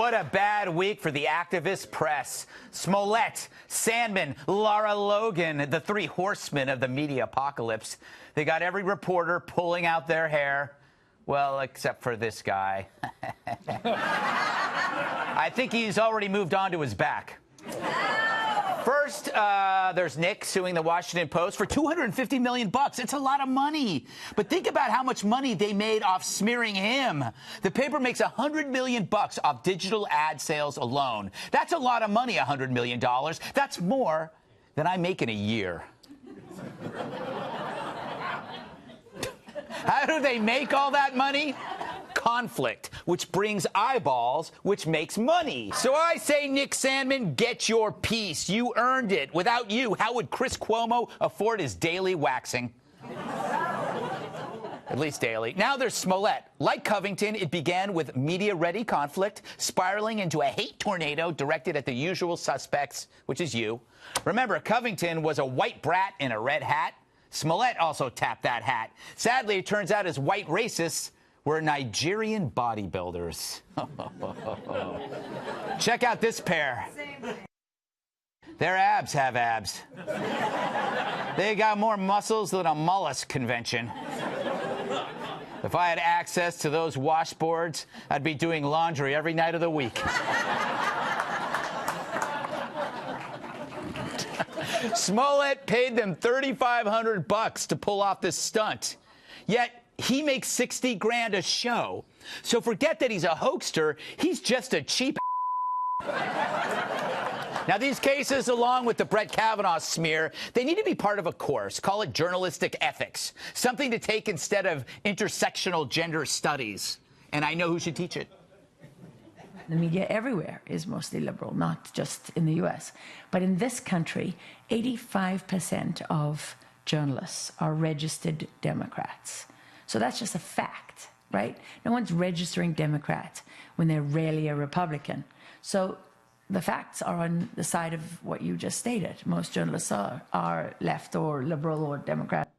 What a bad week for the activist press. Smollett, Sandman, Lara Logan, the three horsemen of the media apocalypse. They got every reporter pulling out their hair. Well, except for this guy. I think he's already moved on to his back. First, there's Nick suing the Washington Post for $250 million. It's a lot of money. But think about how much money they made off smearing him. The paper makes $100 million off digital ad sales alone. That's a lot of money, $100 million. That's more than I make in a year. How do they make all that money? Conflict, which brings eyeballs, which makes money. So I say, Nick Sandman, get your piece. You earned it. Without you, how would Chris Cuomo afford his daily waxing? At least daily. Now there's Smollett. Like Covington, it began with media-ready conflict, spiraling into a hate tornado directed at the usual suspects, which is you. Remember, Covington was a white brat in a red hat. Smollett also tapped that hat. Sadly, it turns out his white racists were Nigerian bodybuilders. Check out this pair. Their abs have abs. They got more muscles than a mollusk convention. If I had access to those washboards, I'd be doing laundry every night of the week. Smollett paid them $3,500 to pull off this stunt. Yet he makes 60 grand a show. So forget that he's a hoaxer. He's just a cheap. Now, these cases, along with the Brett Kavanaugh smear, they need to be part of a course. Call it journalistic ethics. Something to take instead of intersectional gender studies. And I know who should teach it. The media everywhere is mostly liberal, not just in the U.S. But in this country, 85% of journalists are registered Democrats. So that's just a fact, right? No one's registering Democrat when they're rarely a Republican. So the facts are on the side of what you just stated. Most journalists are left or liberal or Democrat.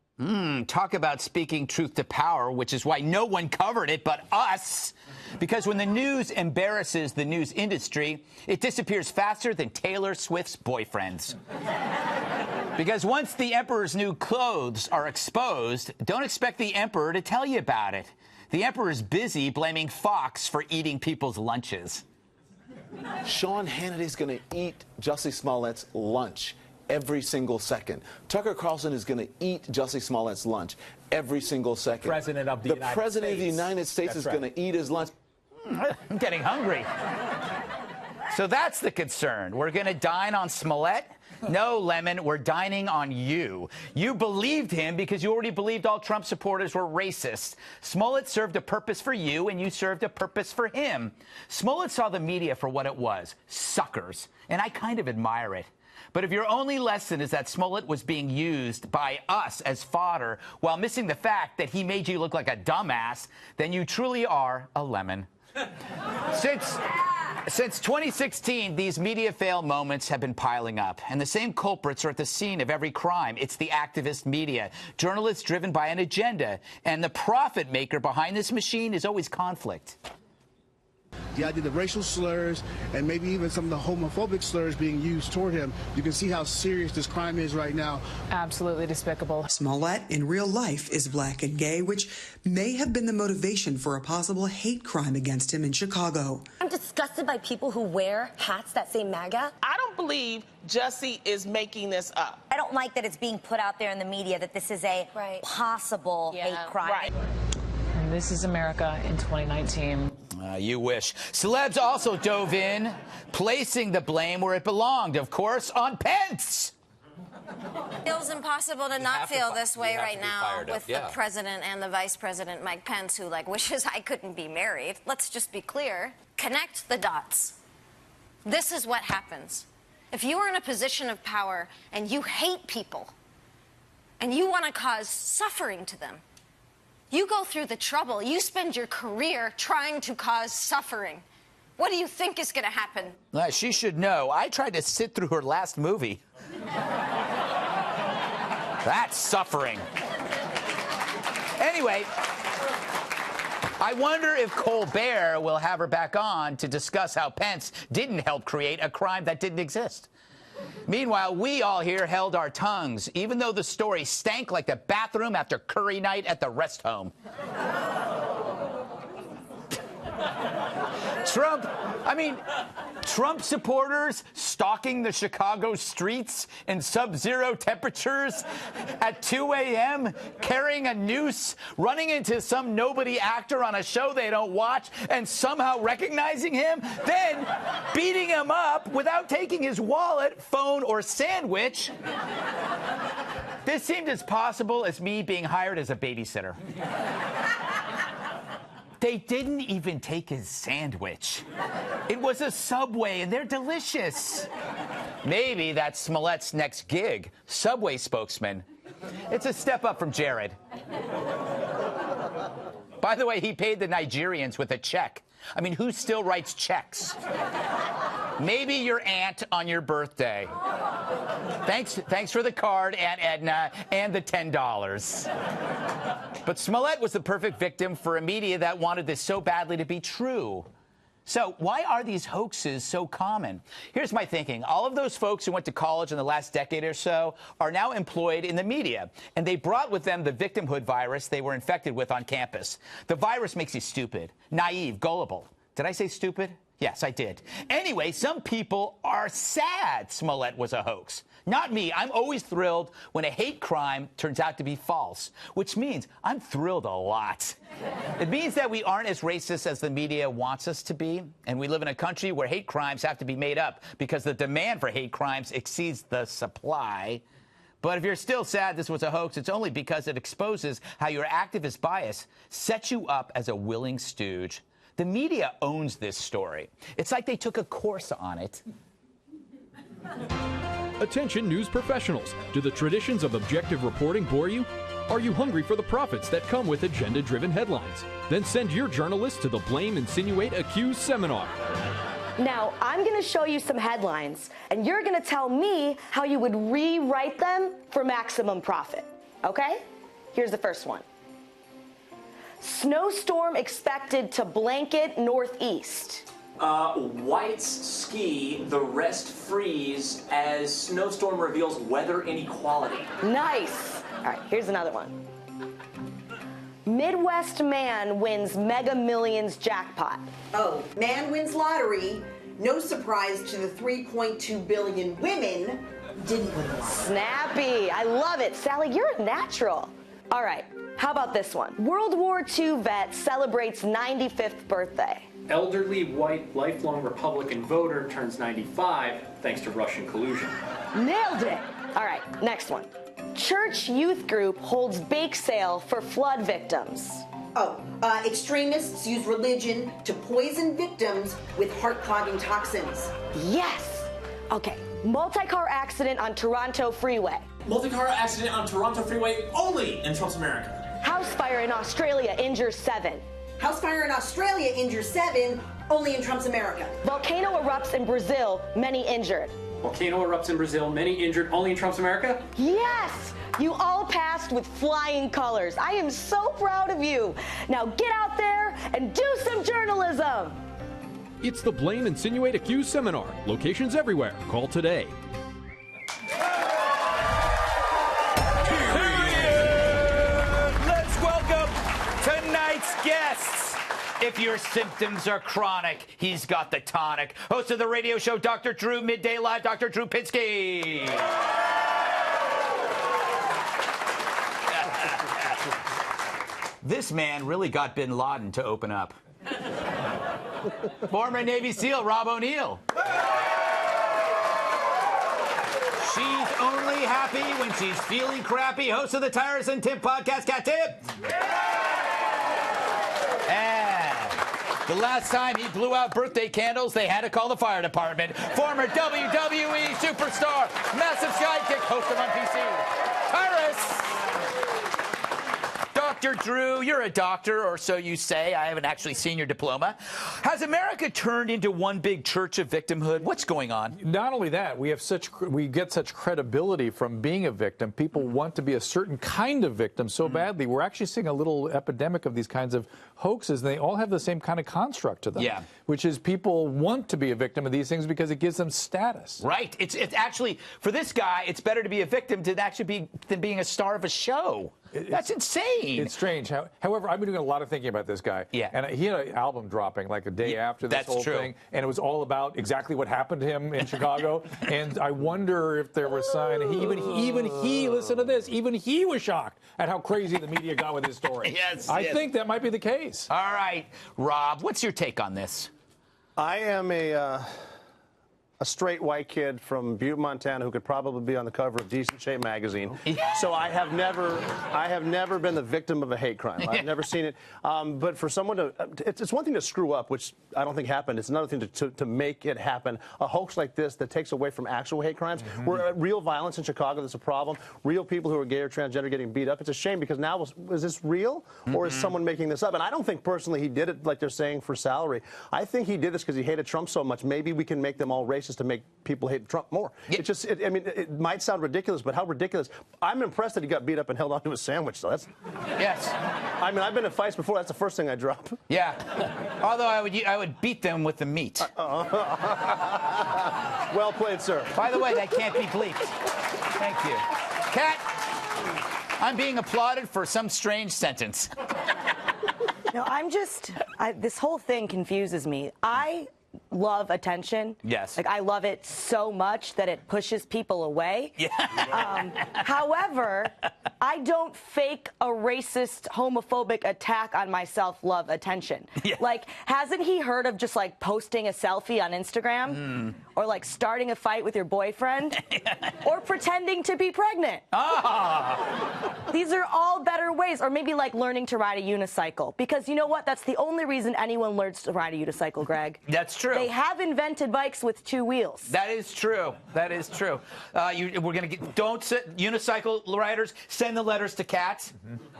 Talk about speaking truth to power, which is why no one covered it but us. Because when the news embarrasses the news industry, it disappears faster than Taylor Swift's boyfriends. Because once the emperor's new clothes are exposed, don't expect the emperor to tell you about it. The emperor's busy blaming Fox for eating people's lunches. Sean Hannity's going to eat Jussie Smollett's lunch every single second. Tucker Carlson is going to eat Jussie Smollett's lunch every single second. The President of the United States is going to eat his lunch. I'm getting hungry. So that's the concern. We're going to dine on Smollett? No, Lemon, we're dining on you. You believed him because you already believed all Trump supporters were racist. Smollett served a purpose for you, and you served a purpose for him. Smollett saw the media for what it was, suckers, and I kind of admire it. But if your only lesson is that Smollett was being used by us as fodder while missing the fact that he made you look like a dumbass, then you truly are a lemon. Since 2016, these media fail moments have been piling up, and the same culprits are at the scene of every crime. It's the activist media, journalists driven by an agenda, and the profit maker behind this machine is always conflict. The idea of racial slurs and maybe even some of the homophobic slurs being used toward him. You can see how serious this crime is right now. Absolutely despicable. Smollett in real life is black and gay, which may have been the motivation for a possible hate crime against him in Chicago. I'm disgusted by people who wear hats that say MAGA. I don't believe Jussie is making this up. I don't like that it's being put out there in the media that this is a possible hate crime. Right. And this is America in 2019. You wish. Celebs also dove in, placing the blame where it belonged, of course, on Pence. It feels impossible to not feel this way right now with the president and the vice president, Mike Pence, who, wishes I couldn't be married. Let's just be clear. Connect the dots. This is what happens. If you are in a position of power and you hate people and you want to cause suffering to them, you go through the trouble. You spend your career trying to cause suffering. What do you think is going to happen? She should know. I tried to sit through her last movie. That's suffering. Anyway, I wonder if Colbert will have her back on to discuss how Pence didn't help create a crime that didn't exist. Meanwhile, we all here held our tongues, even though the story stank like the bathroom after curry night at the rest home. Trump supporters stalking the Chicago streets in sub-zero temperatures at 2 a.m., carrying a noose, running into some nobody actor on a show they don't watch, and somehow recognizing him, then beating him up without taking his wallet, phone, or sandwich. This seemed as possible as me being hired as a babysitter. They didn't even take his sandwich. It was a Subway, and they're delicious. Maybe that's Smollett's next gig, Subway spokesman. It's a step up from Jared. By the way, he paid the Nigerians with a check. I mean, who still writes checks? Maybe your aunt on your birthday. Thanks for the card, Aunt Edna, and the $10. But Smollett was the perfect victim for a media that wanted this so badly to be true. So why are these hoaxes so common? Here's my thinking. All of those folks who went to college in the last decade or so are now employed in the media, and they brought with them the victimhood virus they were infected with on campus. The virus makes you stupid, naive, gullible. Did I say stupid? Yes, I did. Anyway, some people are sad Smollett was a hoax. Not me. I'm always thrilled when a hate crime turns out to be false, which means I'm thrilled a lot. It means that we aren't as racist as the media wants us to be, and we live in a country where hate crimes have to be made up because the demand for hate crimes exceeds the supply. But if you're still sad this was a hoax, it's only because it exposes how your activist bias sets you up as a willing stooge. The media owns this story. It's like they took a course on it. Attention news professionals. Do the traditions of objective reporting bore you? Are you hungry for the profits that come with agenda-driven headlines? Then send your journalist to the Blame, Insinuate, Accuse seminar. Now, I'm going to show you some headlines, and you're going to tell me how you would rewrite them for maximum profit. Okay? Here's the first one. Snowstorm expected to blanket Northeast. Whites ski, the rest freeze as snowstorm reveals weather inequality. Nice. All right, here's another one. Midwest man wins Mega Millions jackpot. Oh, man wins lottery. No surprise to the 3.2 billion women didn't win a lot. Snappy. I love it. Sally, you're a natural. All right, how about this one? World War II vet celebrates 95th birthday. Elderly white lifelong Republican voter turns 95 thanks to Russian collusion. Nailed it. All right, next one. Church youth group holds bake sale for flood victims. Oh, extremists use religion to poison victims with heart-clogging toxins. Yes. Okay, multi-car accident on Toronto freeway. Multi-car accident on Toronto freeway only in Trump's America. House fire in Australia injures 7. House fire in Australia injures 7, only in Trump's America. Volcano erupts in Brazil, many injured. Volcano erupts in Brazil, many injured, only in Trump's America? Yes! You all passed with flying colors. I am so proud of you. Now get out there and do some journalism. It's the Blame, Insinuate, Accuse seminar. Locations everywhere. Call today. Let's welcome tonight's guests. If your symptoms are chronic, he's got the tonic. Host of the radio show Dr. Drew, Midday Live, Dr. Drew Pinsky. This man really got bin Laden to open up. Former Navy SEAL Rob O'Neill. She's only happy when she's feeling crappy. Host of the Tyrus and Tip podcast, Cat Tip. And the last time he blew out birthday candles, they had to call the fire department. Former WWE superstar, massive sidekick, host of On PC, Tyrus. Dr. Drew, you're a doctor, or so you say. I haven't actually seen your diploma. Has America turned into one big church of victimhood? What's going on? Not only that, we get such credibility from being a victim. People want to be a certain kind of victim so badly. We're actually seeing a little epidemic of these kinds of hoaxes, and they all have the same kind of construct to them. Yeah. Which is people want to be a victim of these things because it gives them status. Right. It's actually, for this guy, it's better to be a victim than being a star of a show. That's insane. It's strange. However, I've been doing a lot of thinking about this guy. Yeah. And he had an album dropping like a day after this whole thing. And it was all about exactly what happened to him in Chicago. And I wonder if there was sign. Even he, listen to this, even he was shocked at how crazy the media got with his story. Yes. I think that might be the case. All right. Rob, what's your take on this? I am a straight white kid from Butte, Montana, who could probably be on the cover of Decent Shape magazine. So I have never been the victim of a hate crime. I've never seen it. But for someone to, it's one thing to screw up, which I don't think happened. It's another thing to make it happen. A hoax like this that takes away from actual hate crimes. Where real violence in Chicago, that's a problem. Real people who are gay or transgender getting beat up. It's a shame because now, is this real? Or is someone making this up? And I don't think personally he did it like they're saying for salary. I think he did this because he hated Trump so much. Maybe we can make them all racist to make people hate Trump more. Yeah. I mean, it might sound ridiculous, but how ridiculous. I'm impressed that he got beat up and held onto his sandwich, so that's... Yes. I mean, I've been in fights before. That's the first thing I drop. Yeah. Although I would beat them with the meat. Well played, sir. By the way, that can't be bleeped. Thank you. Kat, I'm being applauded for some strange sentence. No, this whole thing confuses me. I love attention. Yes. Like, I love it so much that it pushes people away. Yeah. However, I don't fake a racist, homophobic attack on my self-love attention. Yeah. Like, hasn't he heard of just, like, posting a selfie on Instagram? Or, like, starting a fight with your boyfriend? Or pretending to be pregnant? These are all better ways. Or maybe, like, learning to ride a unicycle. Because you know what? That's the only reason anyone learns to ride a unicycle, Greg. That's true. They have invented bikes with 2 wheels. That is true. That is true. We're going to get, don't sit, unicycle riders, send the letters to Kat.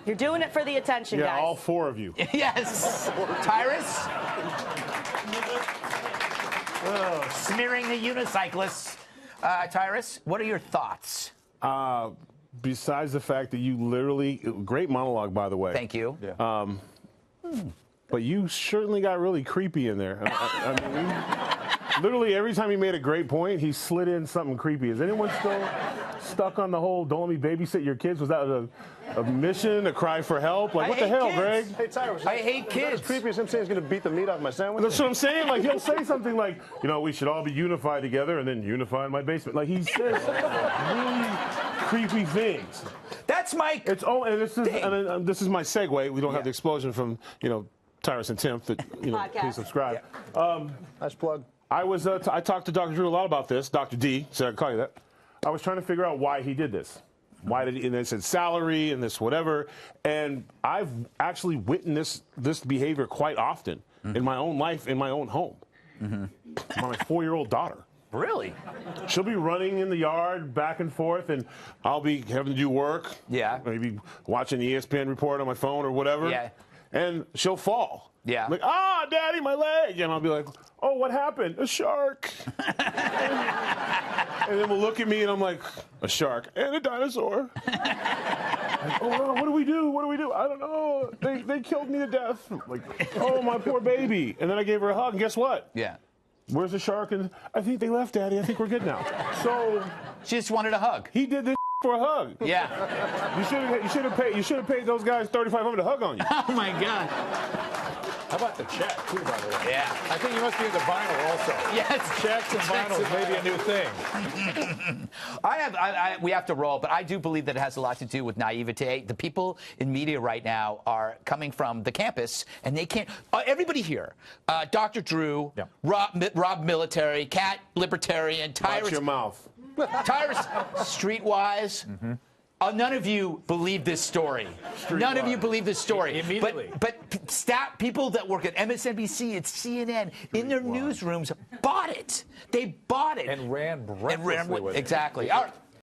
You're doing it for the attention, guys. Yeah, all 4 of you. Yes. Tyrus? Smearing the unicyclists. Tyrus, what are your thoughts? Besides the fact that you literally, great monologue, by the way. Thank you. Yeah. But you certainly got really creepy in there. I mean, literally every time he made a great point, he slid in something creepy. Is anyone still stuck on the whole "don't let me babysit your kids"? Was that a mission, a cry for help? Like, what the hell, Greg? Hey, Tyrus, I hate kids. As creepy as him saying he's going to beat the meat off my sandwich. That's what I'm saying. Like, he'll say something like, you know, we should all be unified together, and then unify in my basement. Like, he says really creepy things. That's my. It's and this is my segue. We don't have the explosion from Tyrus and Tim. That please subscribe. Yeah. Nice plug. I talked to Dr. Drew a lot about this. Dr. D, so I call you that. I was trying to figure out why he did this. Why did he? And they said salary and this whatever. And I've actually witnessed this behavior quite often in my own life, in my own home. My 4-year-old daughter. Really? She'll be running in the yard back and forth, and I'll be having to do work. Yeah. Maybe watching the ESPN report on my phone or whatever. Yeah. And she'll fall. Yeah. Like, Daddy, my leg. And I'll be like, oh, what happened? A shark. And then we'll look at me, and I'm like, a shark and a dinosaur. Like, oh, no, what do we do? What do we do? I don't know. They killed me to death. I'm like, oh, my poor baby. And then I gave her a hug, and guess what? Yeah. Where's the shark? And I think they left, Daddy. I think we're good now. So she just wanted a hug. He did this for a hug. Yeah. You should have paid those guys $3,500 to hug on you. Oh my God. How about the check, too, by the way? Yeah. I think you must be into vinyl also. Yes. Checks and vinyl is maybe a new thing. We have to roll, but I do believe that it has a lot to do with naivete. The people in media right now are coming from the campus, and they can't. Everybody here, Dr. Drew, Rob Military, Kat Libertarian, Tyrus. Watch your mouth. Tyrus, Streetwise. None of you believe this story. None of you believe this story. Immediately. But people that work at MSNBC and CNN in their newsrooms bought it. They bought it. And ran breathlessly with it. Exactly. All right.